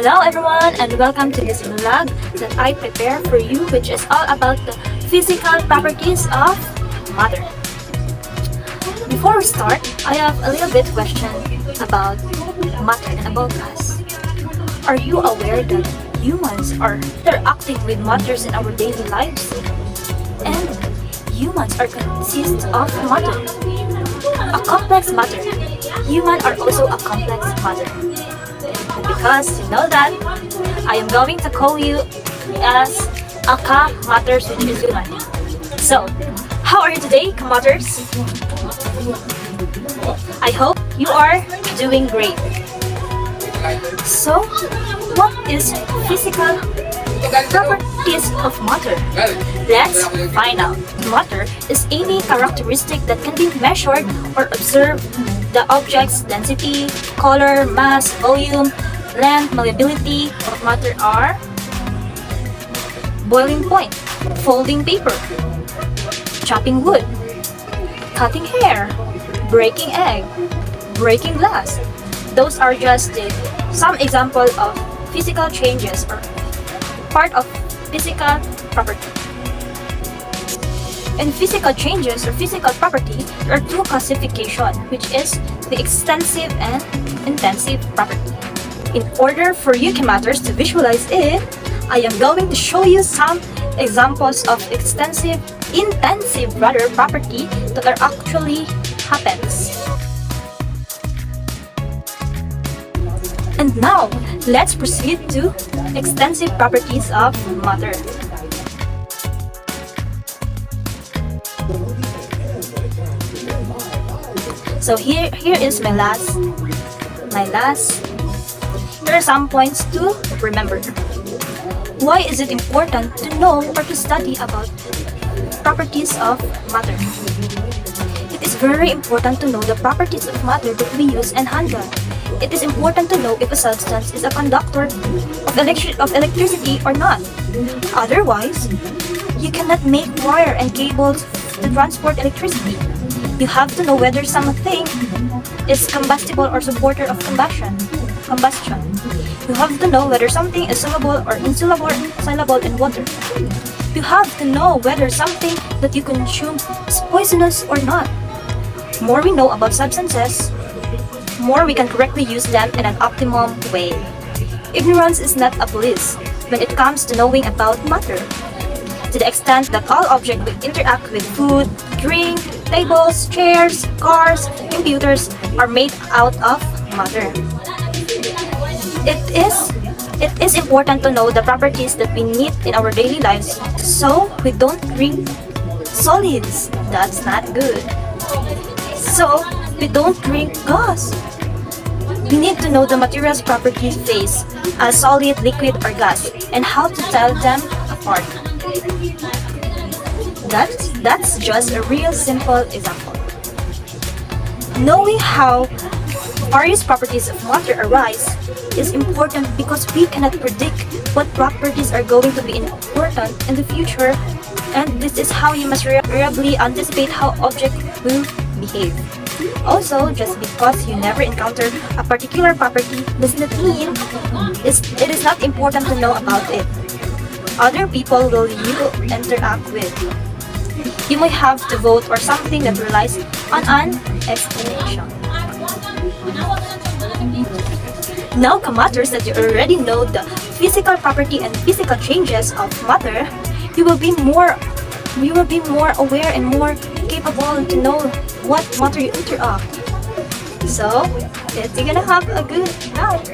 Hello everyone and welcome to this vlog that I prepare for you, which is all about the physical properties of matter. Before we start, I have a little bit question about matter and about us. Are you aware that humans are interacting with matters in our daily lives? And humans are consist of matter, a complex matter. Humans are also a complex matter. Because you know that, I am going to call you as a Ka Matters, which is human. So, how are you today, Ka Matters? I hope you are doing great. So, what is physical properties of matter? Let's find out. Matter is any characteristic that can be measured or observed. The object's density, color, mass, volume, length, malleability of matter are boiling point, folding paper, chopping wood, cutting hair, breaking egg, breaking glass. Those are just some example of physical changes or part of physical property. In physical changes or physical property, there are two classifications, which is the extensive and intensive property. In order for you Matters to visualize it, I am going to show you some examples of extensive, intensive rather property that are actually happens. And now, let's proceed to extensive properties of matter. So here is my last. There are some points to remember. Why is it important to know or to study about properties of matter? It is very important to know the properties of matter that we use and handle. It is important to know if a substance is a conductor of electricity or not. Otherwise, you cannot make wire and cables to transport electricity. You have to know whether something is combustible or supporter of combustion. You have to know whether something is soluble or insoluble in water. You have to know whether something that you consume is poisonous or not. More we know about substances, more we can correctly use them in an optimum way. Ignorance is not a bliss when it comes to knowing about matter. To the extent that all objects will interact with food, drink, tables, chairs, cars, computers are made out of matter. It is important to know the properties that we need in our daily lives so we don't drink solids. That's not good. So we don't drink gas. We need to know the material's properties face as solid, liquid, or gas and how to tell them apart. That's just a real simple example. Knowing how various properties of matter arise is important because we cannot predict what properties are going to be important in the future, and this is how you must reliably anticipate how object will behave. Also, just because you never encounter a particular property does not mean it is not important to know about it. Other people will you interact with. You might have to vote or something that relies on an explanation. Now, Matters, that you already know the physical property and physical changes of matter, you will be more aware and more capable to know what matter you interact. So, you're gonna have a good night.